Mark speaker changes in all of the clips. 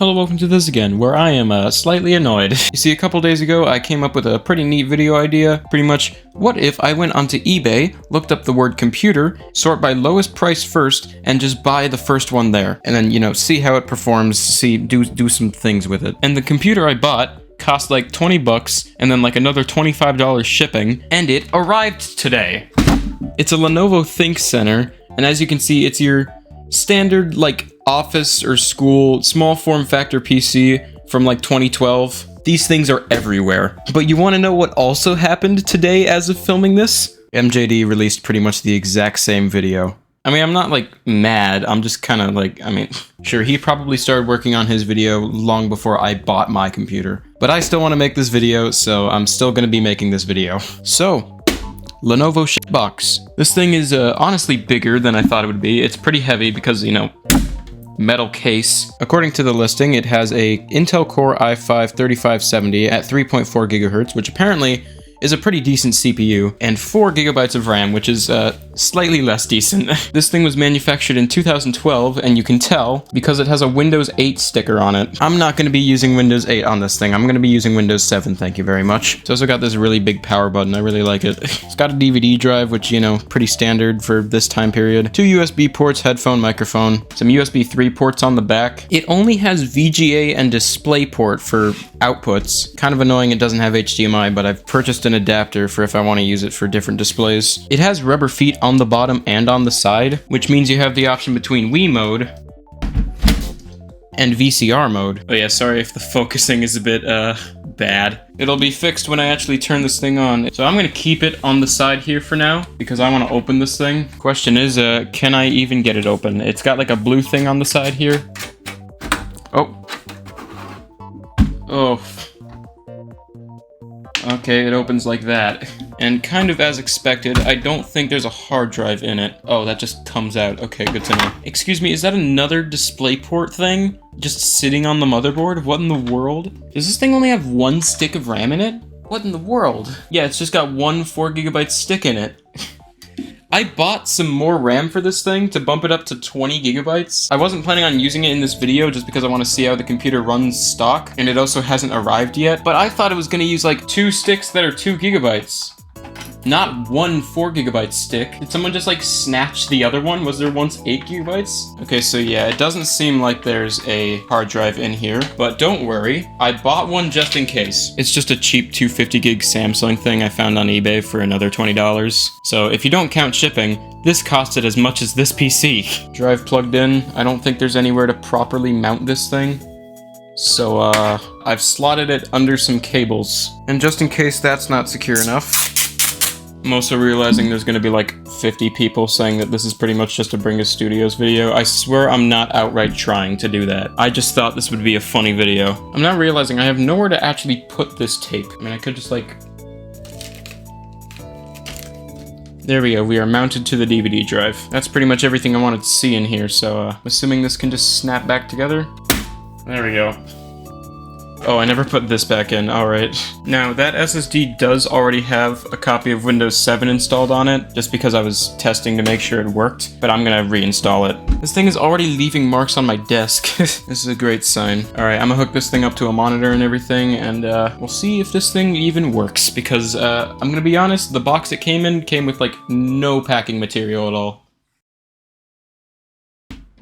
Speaker 1: Hello, welcome to this again, where I am slightly annoyed. You see, a couple days ago, I came up with a pretty neat video idea. Pretty much, what if I went onto eBay, looked up the word computer, sort by lowest price first, and just buy the first one there. And then, you know, see how it performs, do some things with it. And the computer I bought cost like 20 bucks, and then like another $25 shipping, and it arrived today. It's a Lenovo ThinkCentre, and as you can see, it's your standard, like, office or school small form factor PC from like 2012. These things are everywhere. But you want to know what also happened today as of filming this? MJD released pretty much the exact same video. I mean, I'm not like mad, I'm just kind of like, I mean, sure, he probably started working on his video long before I bought my computer. But I still want to make this video, so I'm still going to be making this video. So, Lenovo shitbox. This thing is honestly bigger than I thought it would be. It's pretty heavy because, you know, metal case. According to the listing, it has a Intel Core i5-3570 at 3.4 gigahertz, which apparently is a pretty decent CPU, and 4 gigabytes of RAM, which is slightly less decent. This thing was manufactured in 2012, and you can tell because it has a Windows 8 sticker on it. I'm not going to be using Windows 8 on this thing. I'm going to be using Windows 7, thank you very much. It's also got this really big power button. I really like it. It's got a DVD drive, which, you know, pretty standard for this time period. 2 USB ports, headphone, microphone, some USB 3 ports on the back. It only has VGA and DisplayPort for outputs. Kind of annoying it doesn't have HDMI, but I've purchased an adapter for if I want to use it for different displays. It has rubber feet on the bottom and on the side, which means you have the option between Wii mode and VCR mode. Oh yeah, sorry if the focusing is a bit bad. It'll be fixed when I actually turn this thing on. So I'm gonna keep it on the side here for now because I want to open this thing. Question is, can I even get it open? It's got like a blue thing on the side here. Oh. Okay, it opens like that. And kind of as expected, I don't think there's a hard drive in it. Oh, that just comes out. Okay, good to know. Excuse me, is that another DisplayPort thing? Just sitting on the motherboard? What in the world? Does this thing only have one stick of RAM in it? What in the world? Yeah, it's just got one 4 gigabyte stick in it. I bought some more RAM for this thing to bump it up to 20 gigabytes. I wasn't planning on using it in this video just because I want to see how the computer runs stock, and it also hasn't arrived yet, but I thought it was going to use like 2 sticks that are 2 gigabytes. Not one 4 gigabyte stick. Did someone just like snatch the other one? Was there once 8 gigabytes? Okay, so yeah, it doesn't seem like there's a hard drive in here, but don't worry. I bought one just in case. It's just a cheap 250 gig Samsung thing I found on eBay for another $20. So if you don't count shipping, this costed as much as this PC. Drive plugged in. I don't think there's anywhere to properly mount this thing. So I've slotted it under some cables. And just in case that's not secure enough, I'm also realizing there's gonna be like 50 people saying that this is pretty much just a Bring Us Studios video. I swear I'm not outright trying to do that. I just thought this would be a funny video. I'm now realizing I have nowhere to actually put this tape. I mean, I could just like... There we go, we are mounted to the DVD drive. That's pretty much everything I wanted to see in here, so I'm assuming this can just snap back together. There we go. Oh, I never put this back in, alright. Now, that SSD does already have a copy of Windows 7 installed on it, just because I was testing to make sure it worked, but I'm gonna reinstall it. This thing is already leaving marks on my desk. This is a great sign. Alright, I'm gonna hook this thing up to a monitor and everything, and we'll see if this thing even works, because I'm gonna be honest, the box it came in came with like no packing material at all.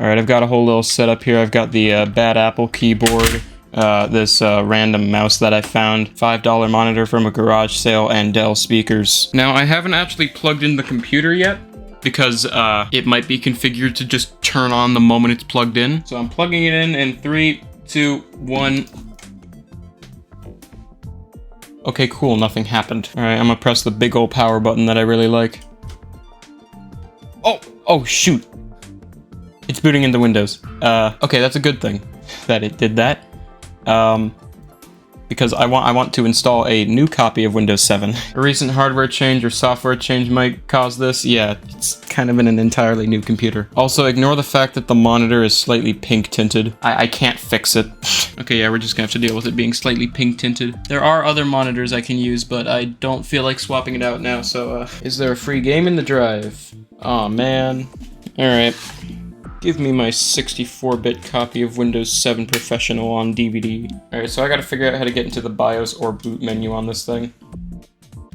Speaker 1: Alright, I've got a whole little setup here. I've got the Bad Apple keyboard, this random mouse that I found, $5 monitor from a garage sale, and Dell speakers. Now, I haven't actually plugged in the computer yet, because it might be configured to just turn on the moment it's plugged in. So I'm plugging it in 3, 2, 1... Okay, cool, nothing happened. Alright, I'm gonna press the big old power button that I really like. Oh shoot! It's booting into Windows. Okay, that's a good thing that it did that. Because I want to install a new copy of Windows 7. A recent hardware change or software change might cause this. Yeah, it's kind of in an entirely new computer. Also, ignore the fact that the monitor is slightly pink tinted. I can't fix it. Okay, yeah, we're just gonna have to deal with it being slightly pink tinted. There are other monitors I can use, but I don't feel like swapping it out now, so, is there a free game in the drive? Aw, man. Alright. Give me my 64-bit copy of Windows 7 Professional on DVD. Alright, so I gotta figure out how to get into the BIOS or boot menu on this thing.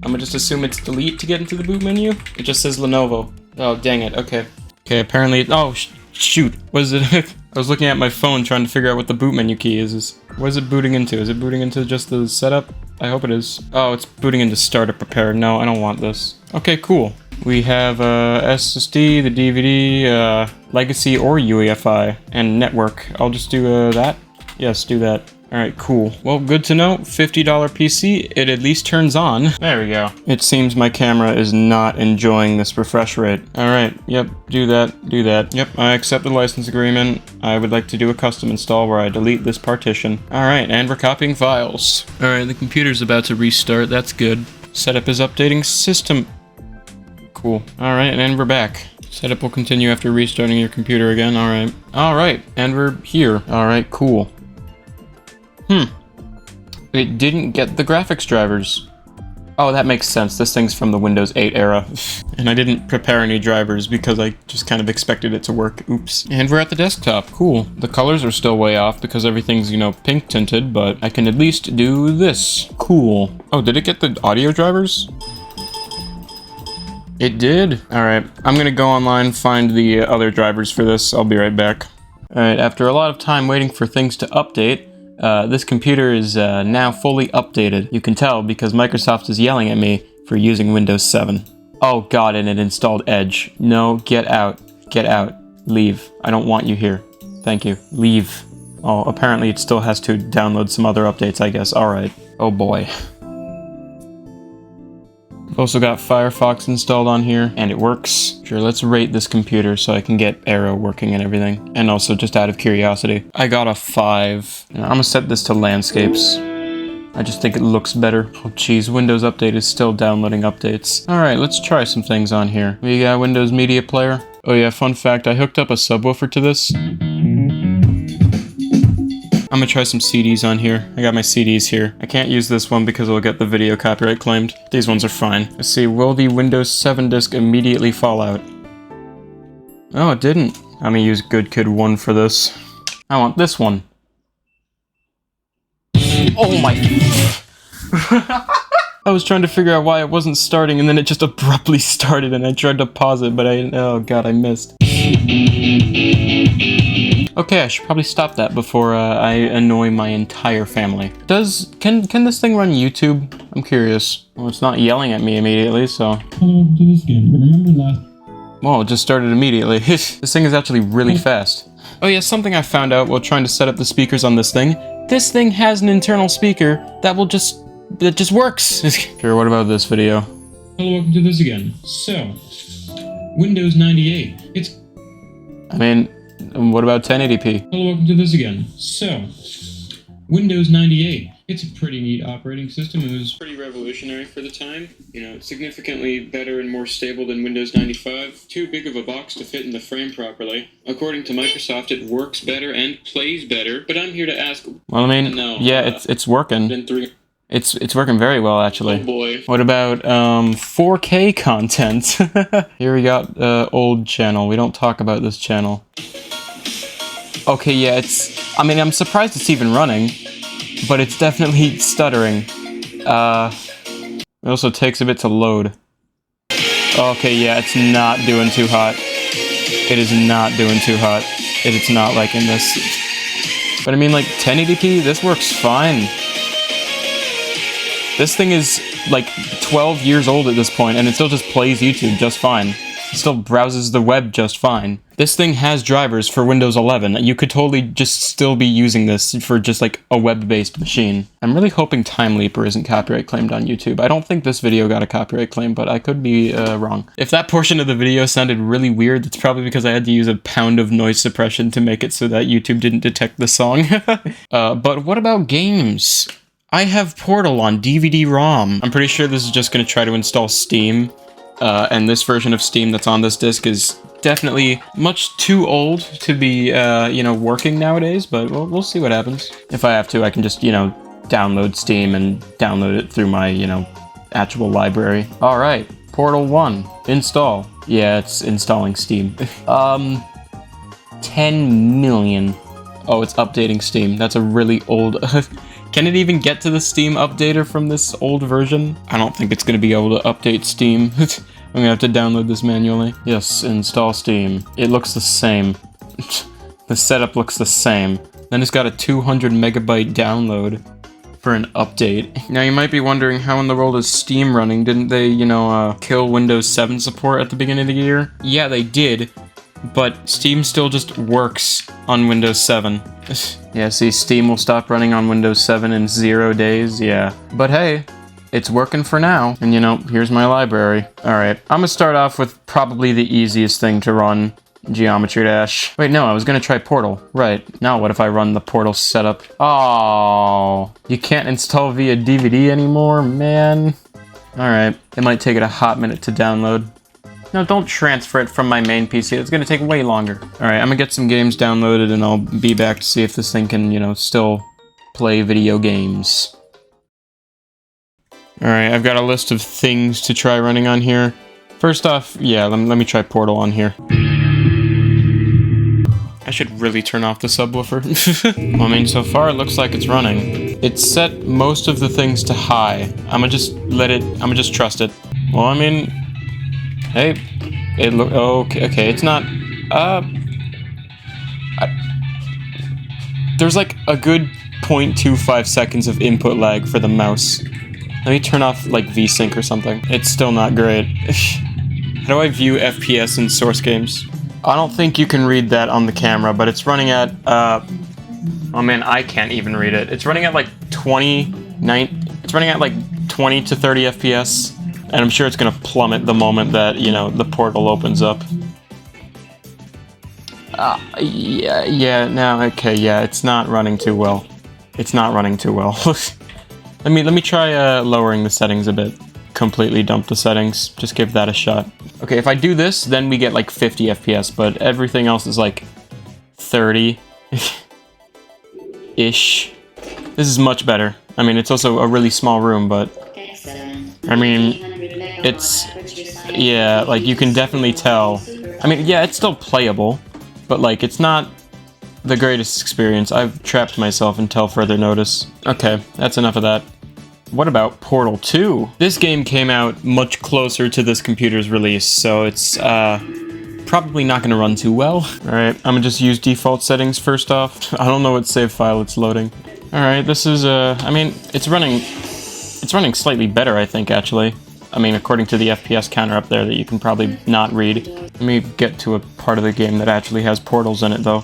Speaker 1: I'm gonna just assume it's delete to get into the boot menu. It just says Lenovo. Oh, dang it, okay. Okay, apparently, oh, shoot. What is it? I was looking at my phone trying to figure out what the boot menu key is. What is it booting into? Is it booting into just the setup? I hope it is. Oh, it's booting into startup prepare. No, I don't want this. Okay, cool. We have SSD, the DVD, legacy or UEFI, and network. I'll just do that. Yes, do that. Alright, cool. Well, good to know. $50 PC, it at least turns on. There we go. It seems my camera is not enjoying this refresh rate. Alright, yep, do that, do that. Yep, I accept the license agreement. I would like to do a custom install where I delete this partition. Alright, and we're copying files. Alright, the computer's about to restart, that's good. Setup is updating system. Cool. Alright, and we're back. Setup will continue after restarting your computer again, alright. Alright, and we're here. Alright, cool. It didn't get the graphics drivers. Oh, that makes sense. This thing's from the Windows 8 era. And I didn't prepare any drivers because I just kind of expected it to work. Oops. And we're at the desktop. Cool. The colors are still way off because everything's, you know, pink tinted, but I can at least do this. Cool. Oh, did it get the audio drivers? It did. Alright, I'm gonna go online, find the other drivers for this. I'll be right back. Alright, after a lot of time waiting for things to update, this computer is now fully updated. You can tell because Microsoft is yelling at me for using Windows 7. Oh god, and it installed Edge. No, get out. Get out. Leave. I don't want you here. Thank you. Leave. Oh, apparently it still has to download some other updates, I guess. Alright. Oh boy. Also got Firefox installed on here, and it works. Sure, let's rate this computer so I can get Arrow working and everything. And also, just out of curiosity, I got a 5. I'm gonna set this to landscapes. I just think it looks better. Oh geez, Windows Update is still downloading updates. Alright, let's try some things on here. We got Windows Media Player. Oh yeah, fun fact, I hooked up a subwoofer to this. I'm gonna try some CDs on here. I got my CDs here. I can't use this one because it'll get the video copyright claimed. These ones are fine. Let's see, will the Windows 7 disk immediately fall out? Oh, it didn't. I'm gonna use Good Kid 1 for this. I want this one. Oh my... I was trying to figure out why it wasn't starting and then it just abruptly started and I tried to pause it, but oh god, I missed. Okay, I should probably stop that before I annoy my entire family. Can this thing run YouTube? I'm curious. Well, it's not yelling at me immediately, so...
Speaker 2: Hello, do this again. Remember last...
Speaker 1: Well, it just started immediately. This thing is actually really fast. Oh yeah, something I found out while trying to set up the speakers on this thing. This thing has an internal speaker that just works. Sure, what about this video?
Speaker 2: Hello, welcome to this again. So, Windows 98. It's...
Speaker 1: I mean... what about 1080p?
Speaker 2: Hello, welcome to this again. So, Windows 98. It's a pretty neat operating system. It was pretty revolutionary for the time. You know, significantly better and more stable than Windows 95. Too big of a box to fit in the frame properly. According to Microsoft, it works better and plays better. But I'm here to ask...
Speaker 1: Well, I mean,
Speaker 2: no,
Speaker 1: yeah, it's working. It's working very well, actually.
Speaker 2: Oh boy.
Speaker 1: What about 4K content? Here we got old channel. We don't talk about this channel. Okay, yeah, I mean, I'm surprised it's even running, but it's definitely stuttering. It also takes a bit to load. Okay, yeah, it's not doing too hot. It is not doing too hot. It's not liking this. But I mean, like, 1080p, this works fine. This thing is, like, 12 years old at this point, and it still just plays YouTube just fine. It still browses the web just fine. This thing has drivers for Windows 11. You could totally just still be using this for just, like, a web-based machine. I'm really hoping Time Leaper isn't copyright claimed on YouTube. I don't think this video got a copyright claim, but I could be wrong. If that portion of the video sounded really weird, that's probably because I had to use a pound of noise suppression to make it so that YouTube didn't detect the song. But what about games? I have Portal on DVD-ROM. I'm pretty sure this is just going to try to install Steam, and this version of Steam that's on this disc is definitely much too old to be, you know, working nowadays, but we'll see what happens. If I have to, I can just, you know, download Steam and download it through my, you know, actual library. Alright, Portal 1, install. Yeah, it's installing Steam. 10 million. Oh, it's updating Steam. That's a really old... Can it even get to the Steam updater from this old version? I don't think it's going to be able to update Steam. I'm going to have to download this manually. Yes, install Steam. It looks the same. The setup looks the same. Then it's got a 200 megabyte download for an update. Now you might be wondering, how in the world is Steam running? Didn't they, you know, kill Windows 7 support at the beginning of the year? Yeah, they did. But Steam still just works on Windows 7. Yeah, see, Steam will stop running on Windows 7 in 0 days, yeah. But hey, it's working for now. And you know, here's my library. Alright, I'm gonna start off with probably the easiest thing to run, Geometry Dash. Wait, no, I was gonna try Portal. Right, now what if I run the Portal setup? Oh, you can't install via DVD anymore, man. Alright, it might take it a hot minute to download. No, don't transfer it from my main PC. It's gonna take way longer. Alright, I'm gonna get some games downloaded and I'll be back to see if this thing can, you know, still play video games. Alright, I've got a list of things to try running on here. First off, yeah, let me try Portal on here. I should really turn off the subwoofer. Well, I mean, so far it looks like it's running. It's set most of the things to high. I'ma just trust it. Well, I mean... Hey, okay, it's not, there's like a good 0.25 seconds of input lag for the mouse. Let me turn off, like, VSync or something. It's still not great. How do I view FPS in Source games? I don't think you can read that on the camera, but it's running at, oh man, I can't even read it. It's running at, like, 20 to 30 FPS. And I'm sure it's gonna plummet the moment that, you know, the portal opens up. Yeah, it's not running too well. It's not running too well. Let me try lowering the settings a bit. Completely dump the settings. Just give that a shot. Okay, if I do this, then we get like 50 FPS, but everything else is like 30-ish. This is much better. I mean, it's also a really small room, but... I mean, it's... Yeah, like, you can definitely tell. I mean, yeah, it's still playable, but, like, it's not the greatest experience. I've trapped myself until further notice. Okay, that's enough of that. What about Portal 2? This game came out much closer to this computer's release, so it's, probably not gonna run too well. Alright, I'm gonna just use default settings first off. I don't know what save file it's loading. Alright, this is, I mean, it's running slightly better, I think, actually. I mean, according to the FPS counter up there that you can probably not read. Let me get to a part of the game that actually has portals in it, though.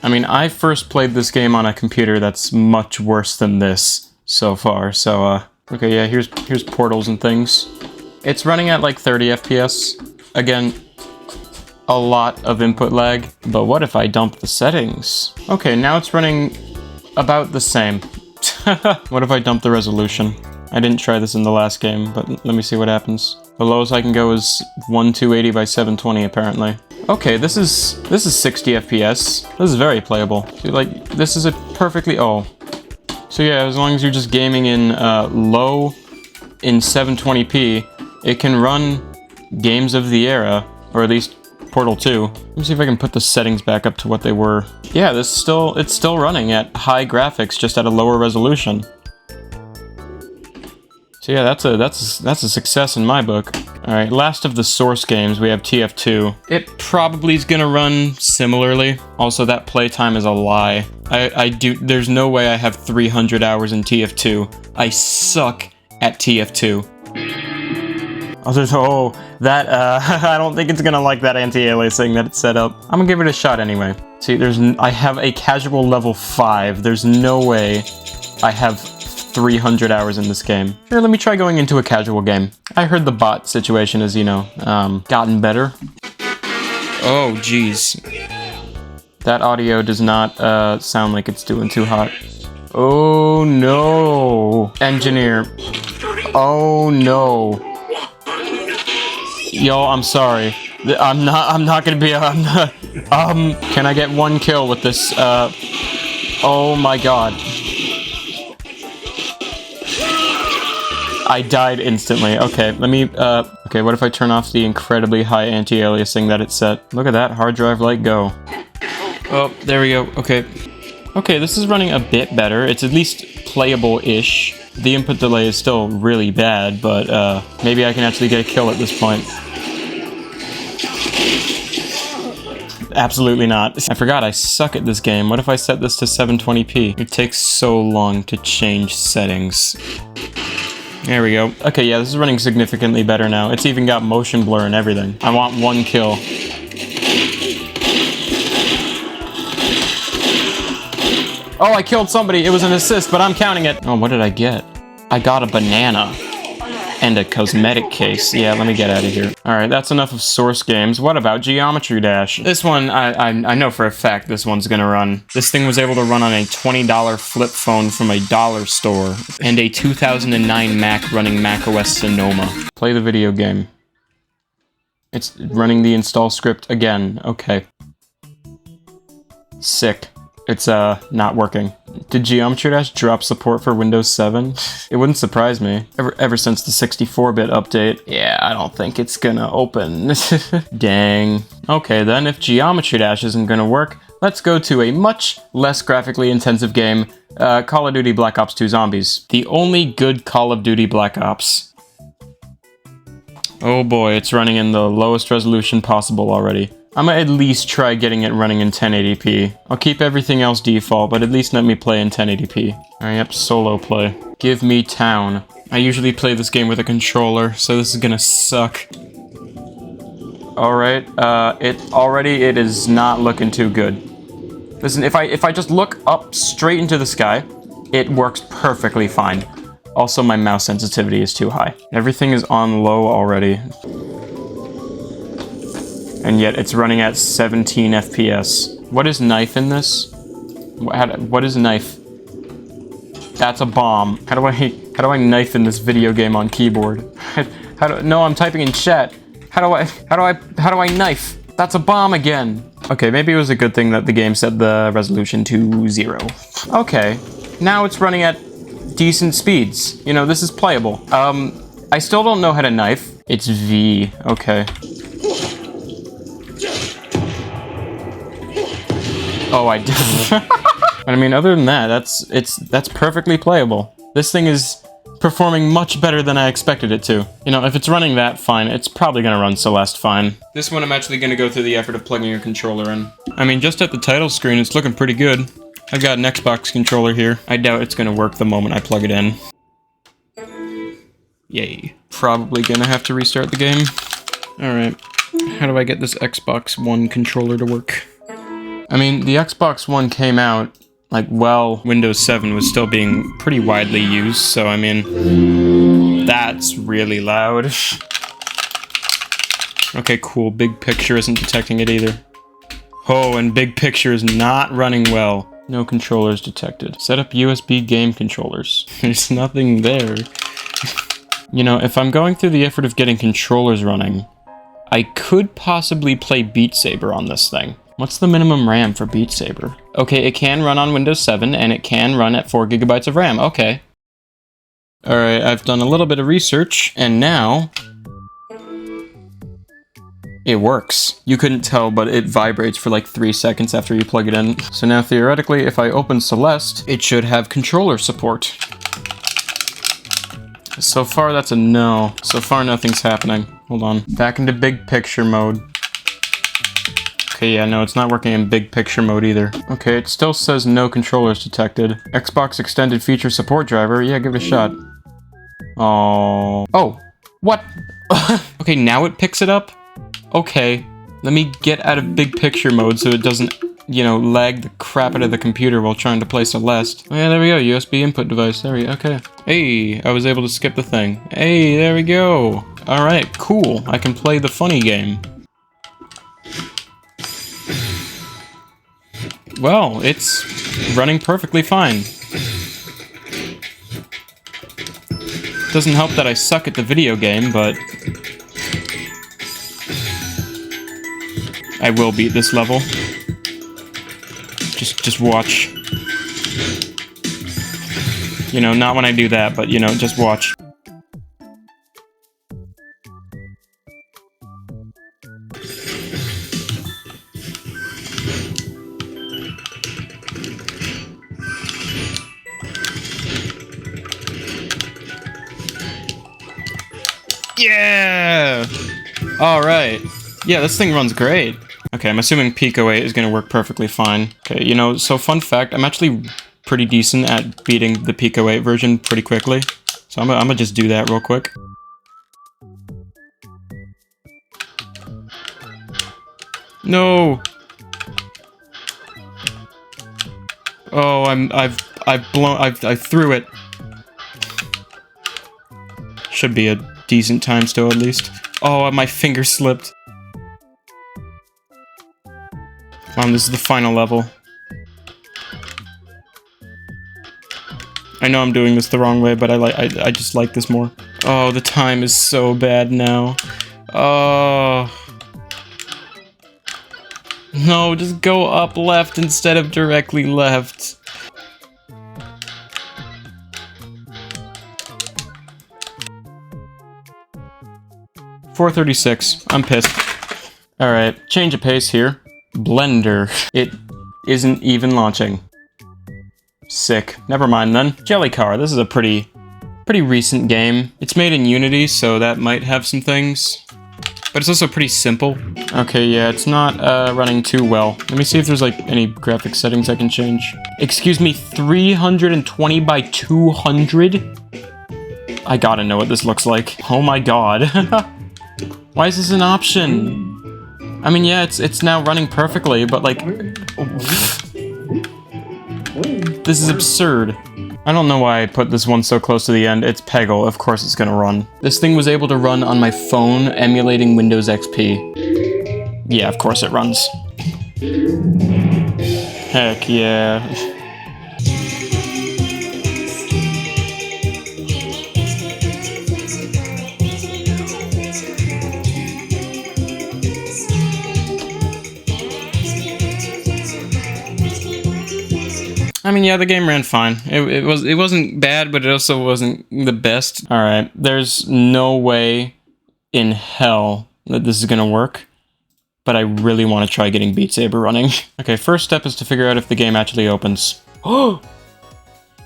Speaker 1: I mean, I first played this game on a computer that's much worse than this so far, so, okay, yeah, here's portals and things. It's running at, like, 30 FPS. Again, a lot of input lag. But what if I dump the settings? Okay, now it's running about the same. What if I dump the resolution? I didn't try this in the last game, but let me see what happens. The lowest I can go is 1280 by 720, apparently. Okay, this is 60 FPS. This is very playable. See, like, this is a perfectly... Oh. So yeah, as long as you're just gaming in low in 720p, it can run games of the era, or at least Portal 2. Let me see if I can put the settings back up to what they were. Yeah, it's still running at high graphics, just at a lower resolution. So yeah, that's a success in my book. Alright, last of the Source games, we have TF2. It probably is gonna run similarly. Also, that playtime is a lie. There's no way I have 300 hours in TF2. I suck at TF2. I don't think it's gonna like that anti-aliasing that it's set up. I'm gonna give it a shot anyway. See, I have a casual level 5. There's no way I have 300 hours in this game. Sure, let me try going into a casual game. I heard the bot situation has, you know, gotten better. Oh, jeez. That audio does not sound like it's doing too hot. Oh, no. Engineer. Oh, no. Yo, I'm sorry. I'm not gonna be, can I get one kill with this, oh my god. I died instantly. Okay, let me, okay, what if I turn off the incredibly high anti-aliasing that it set? Look at that hard drive light go. Oh, there we go. Okay. Okay, this is running a bit better. It's at least playable-ish. The input delay is still really bad, but maybe I can actually get a kill at this point. Absolutely not. I forgot I suck at this game. What if I set this to 720p? It takes so long to change settings. There we go. Okay, yeah, this is running significantly better now. It's even got motion blur and everything. I want 1 kill. Oh, I killed somebody. It was an assist, but I'm counting it. Oh, what did I get? I got a banana. And a cosmetic case. Yeah, let me get out of here. Alright, that's enough of Source games. What about Geometry Dash? This one, I know for a fact this one's gonna run. This thing was able to run on a $20 flip phone from a dollar store. And a 2009 Mac running macOS Sonoma. Play the video game. It's running the install script again. Okay. Sick. It's, not working. Did Geometry Dash drop support for Windows 7? It wouldn't surprise me. Ever since the 64-bit update. Yeah, I don't think it's gonna open. Dang. Okay, then if Geometry Dash isn't gonna work, let's go to a much less graphically intensive game, Call of Duty Black Ops 2 Zombies. The only good Call of Duty Black Ops. Oh boy, it's running in the lowest resolution possible already. I'm gonna at least try getting it running in 1080p. I'll keep everything else default, but at least let me play in 1080p. Alright, yep, solo play. Give me town. I usually play this game with a controller, so this is gonna suck. Alright, it is not looking too good. Listen, if I just look up straight into the sky, it works perfectly fine. Also, my mouse sensitivity is too high. Everything is on low already. And yet it's running at 17 FPS. What is knife in this? What is knife? That's a bomb. How do I knife in this video game on keyboard? No, I'm typing in chat. How do I knife? That's a bomb again. Okay, maybe it was a good thing that the game set the resolution to 0. Okay, now it's running at decent speeds. You know, this is playable. I still don't know how to knife. It's V, okay. Oh, I did. I mean, other than that, that's perfectly playable. This thing is performing much better than I expected it to. You know, if it's running that fine, it's probably gonna run Celeste fine. This one I'm actually gonna go through the effort of plugging a controller in. I mean, just at the title screen, it's looking pretty good. I've got an Xbox controller here. I doubt it's gonna work the moment I plug it in. Yay. Probably gonna have to restart the game. Alright. How do I get this Xbox One controller to work? I mean, the Xbox One came out, like, while Windows 7 was still being pretty widely used, so, I mean, that's really loud. Okay, cool. Big Picture isn't detecting it either. Oh, and Big Picture is not running well. No controllers detected. Set up USB game controllers. There's nothing there. You know, if I'm going through the effort of getting controllers running, I could possibly play Beat Saber on this thing. What's the minimum RAM for Beat Saber? Okay, it can run on Windows 7, and it can run at 4 GB of RAM. Okay. Alright, I've done a little bit of research, and now it works. You couldn't tell, but it vibrates for like 3 seconds after you plug it in. So now, theoretically, if I open Celeste, it should have controller support. So far, that's a no. So far, nothing's happening. Hold on. Back into Big Picture mode. Okay, yeah, no, it's not working in Big Picture mode either. Okay, it still says no controllers detected. Xbox Extended Feature Support Driver. Yeah, give it a shot. Oh. Oh, what? Okay, now it picks it up? Okay, let me get out of Big Picture mode so it doesn't, you know, lag the crap out of the computer while trying to play Celeste. Oh yeah, there we go, USB input device, there we go, okay. Hey, I was able to skip the thing. Hey, there we go. Alright, cool, I can play the funny game. Well, it's running perfectly fine. Doesn't help that I suck at the video game, but I will beat this level. Just watch. You know, not when I do that, but, you know, just watch. Yeah! Alright. Yeah, this thing runs great. Okay, I'm assuming Pico 8 is gonna work perfectly fine. Okay, you know, so fun fact, I'm actually pretty decent at beating the Pico 8 version pretty quickly. So I'm gonna just do that real quick. No! Oh, I threw it. Should be a decent time still at least. Oh, my finger slipped. This is the final level. I know I'm doing this the wrong way, but I just like this more. Oh, the time is so bad now. Oh. No, just go up left instead of directly left. $4.36. I'm pissed. Alright, change of pace here. Blender. It isn't even launching. Sick. Never mind then. Jellycar. This is a pretty recent game. It's made in Unity, so that might have some things. But it's also pretty simple. Okay, yeah, it's not running too well. Let me see if there's like any graphic settings I can change. Excuse me, 320 by 200? I gotta know what this looks like. Oh my god. Why is this an option? I mean, yeah, it's now running perfectly, but like... This is absurd. I don't know why I put this one so close to the end. It's Peggle, of course it's gonna run. This thing was able to run on my phone emulating Windows XP. Yeah, of course it runs. Heck yeah. I mean, yeah, the game ran fine. It wasn't bad, but it also wasn't the best. All right, there's no way in hell that this is gonna work, but I really want to try getting Beat Saber running. Okay, first step is to figure out if the game actually opens. Oh,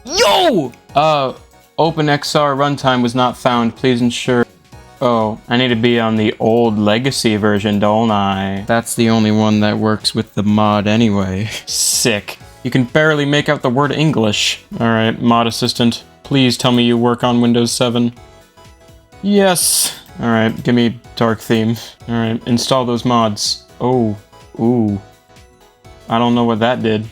Speaker 1: yo! OpenXR runtime was not found. Please ensure. Oh, I need to be on the old legacy version, don't I? That's the only one that works with the mod anyway. Sick. You can barely make out the word English. Alright, mod assistant, please tell me you work on Windows 7. Yes! Alright, give me dark theme. Alright, install those mods. Oh, ooh. I don't know what that did.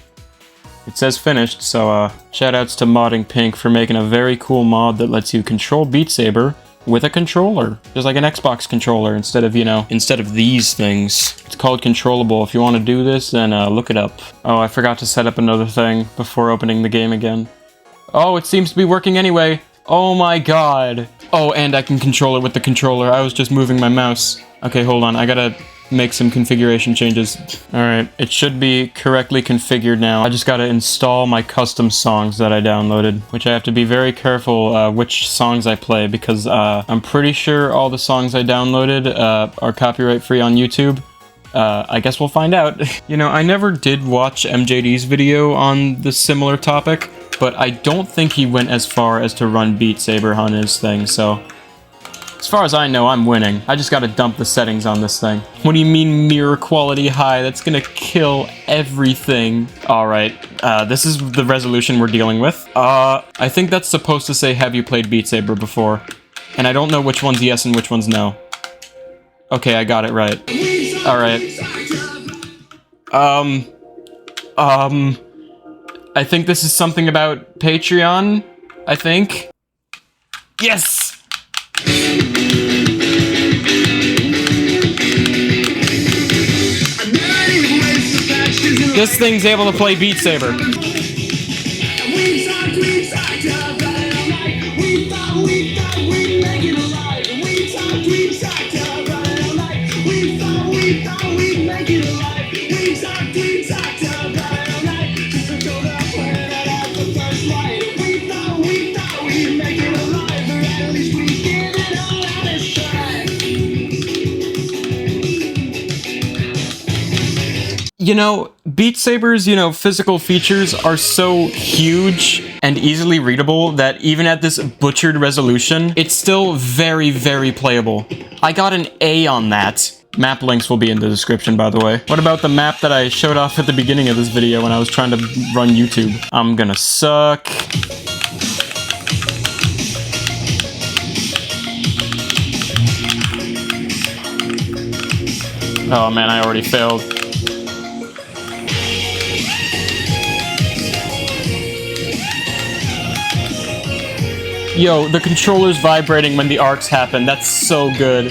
Speaker 1: It says finished, so shoutouts to Modding Pink for making a very cool mod that lets you control Beat Saber with a controller. Just like an Xbox controller instead of, you know, instead of these things. It's called Controllable. If you want to do this, then look it up. Oh, I forgot to set up another thing before opening the game again. Oh, it seems to be working anyway. Oh my god. Oh, and I can control it with the controller. I was just moving my mouse. Okay, hold on. I gotta make some configuration changes. Alright, it should be correctly configured now. I just gotta install my custom songs that I downloaded, which I have to be very careful which songs I play, because I'm pretty sure all the songs I downloaded are copyright free on YouTube. I guess we'll find out. You know, I never did watch MJD's video on this similar topic, but I don't think he went as far as to run Beat Saber on his thing, so... As far as I know, I'm winning. I just gotta dump the settings on this thing. What do you mean mirror quality high? That's gonna kill everything. Alright, this is the resolution we're dealing with. I think that's supposed to say, have you played Beat Saber before? And I don't know which one's yes and which one's no. Okay, I got it right. Alright. I think this is something about Patreon, I think. Yes! This thing's able to play Beat Saber. You know, Beat Saber's, physical features are so huge and easily readable that even at this butchered resolution, it's still very, very playable. I got an A on that. Map links will be in the description, by the way. What about the map that I showed off at the beginning of this video when I was trying to run YouTube? I'm gonna suck. Oh man, I already failed. Yo, the controller's vibrating when the arcs happen. That's so good.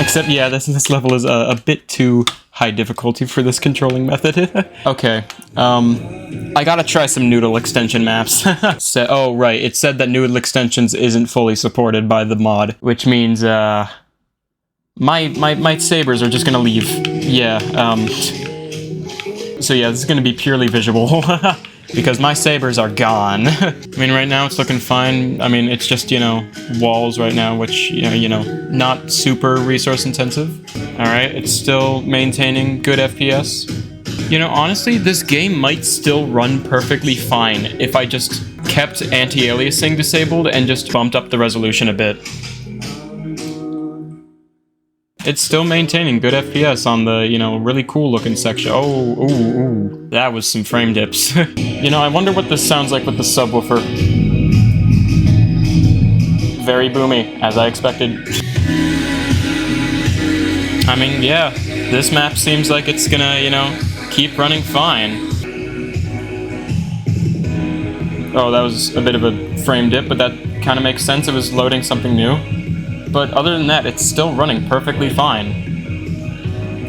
Speaker 1: Except, yeah, this level is a bit too high difficulty for this controlling method. Okay, I gotta try some noodle extension maps. Oh, right, it said that noodle extensions isn't fully supported by the mod, which means, my sabers are just gonna leave. Yeah, so yeah, this is gonna be purely visual. Because my sabers are gone. I mean, right now it's looking fine. I mean, it's just, walls right now, which, not super resource intensive. Alright, it's still maintaining good FPS. Honestly, this game might still run perfectly fine if I just kept anti-aliasing disabled and just bumped up the resolution a bit. It's still maintaining good FPS on the, really cool looking section. Oh, ooh. That was some frame dips. I wonder what this sounds like with the subwoofer. Very boomy, as I expected. I mean, yeah, this map seems like it's gonna, keep running fine. Oh, that was a bit of a frame dip, but that kind of makes sense. It was loading something new. But other than that, it's still running perfectly fine.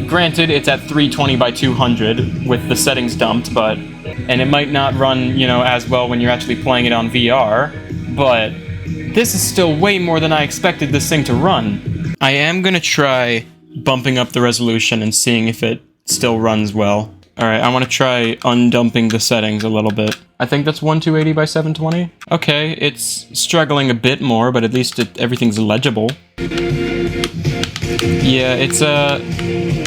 Speaker 1: Granted, it's at 320 by 200 with the settings dumped, and it might not run, as well when you're actually playing it on VR, but this is still way more than I expected this thing to run. I am gonna try bumping up the resolution and seeing if it still runs well. Alright, I want to try undumping the settings a little bit. I think that's 1280 by 720. Okay, it's struggling a bit more, but at least everything's legible. Yeah, it's I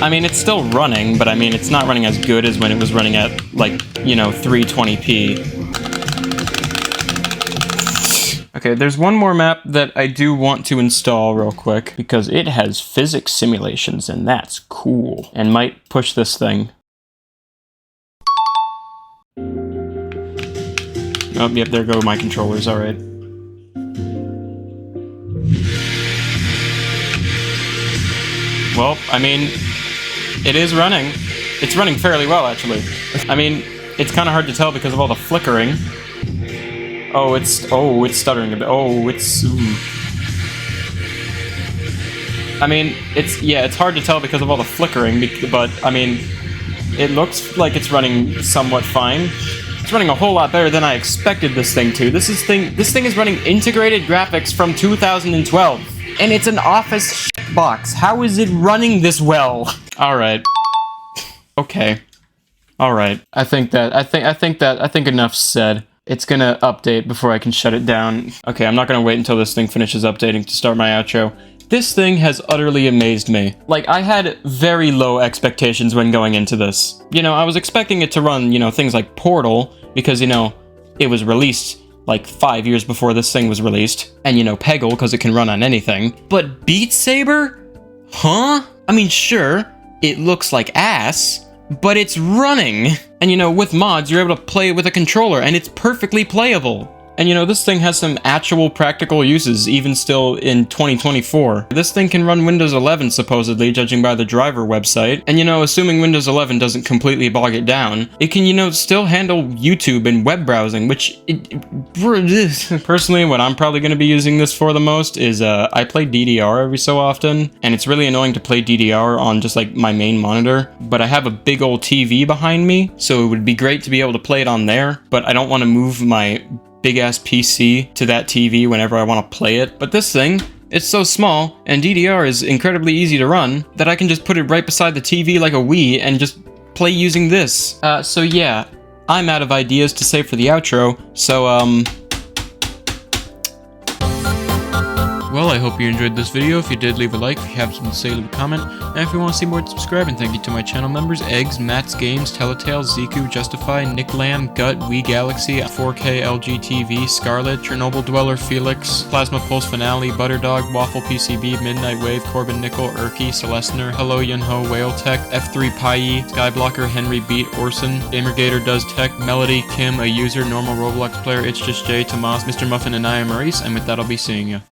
Speaker 1: mean, it's still running, but I mean, it's not running as good as when it was running at, 320p. Okay, there's one more map that I do want to install real quick, because it has physics simulations, and that's cool. And might push this thing. Oh, yep, there go my controllers, alright. Well, I mean, it is running. It's running fairly well, actually. I mean, it's kind of hard to tell because of all the flickering. Oh, it's stuttering a bit. Oh, it's... Ooh. I mean, it's hard to tell because of all the flickering, but, I mean, it looks like it's running somewhat fine. It's running a whole lot better than I expected this thing to. This thing is running integrated graphics from 2012, and it's an Office box. How is it running this well? All right. Okay. All right. I think enough's said. It's gonna update before I can shut it down. Okay, I'm not gonna wait until this thing finishes updating to start my outro. This thing has utterly amazed me. I had very low expectations when going into this. I was expecting it to run, things like Portal, because, it was released, 5 years before this thing was released. And, Peggle, because it can run on anything. But Beat Saber? Huh? I mean, sure, it looks like ass, but it's running. And, with mods, you're able to play it with a controller, and it's perfectly playable. And this thing has some actual practical uses, even still in 2024. This thing can run Windows 11, supposedly, judging by the driver website. And assuming Windows 11 doesn't completely bog it down, it can, still handle YouTube and web browsing, which... Personally, what I'm probably going to be using this for the most is, I play DDR every so often, and it's really annoying to play DDR on just, my main monitor. But I have a big old TV behind me, so it would be great to be able to play it on there, but I don't want to move my big-ass PC to that TV whenever I want to play it. But this thing, it's so small, and DDR is incredibly easy to run, that I can just put it right beside the TV like a Wii and just play using this. So yeah, I'm out of ideas to say for the outro, so, Well, I hope you enjoyed this video. If you did, leave a like. If you have something to say, leave a comment. And if you want to see more, subscribe. And thank you to my channel members: Eggs, Matt's Games, Telltale, Ziku, Justify, Nick Lamb, Gut, Wii Galaxy, 4K LG TV, Scarlet, Chernobyl Dweller, Felix, Plasma Pulse Finale, Butterdog, Waffle PCB, Midnight Wave, Corbin Nickel, Urky, Celestner, Hello Yunho, Whale Tech, F3 Pai, Skyblocker, Henry Beat, Orson, Gamergator Does Tech, Melody, Kim, a user, normal Roblox player, It's Just Jay, Tomas, Mr. Muffin, and I am Maurice. And with that, I'll be seeing you.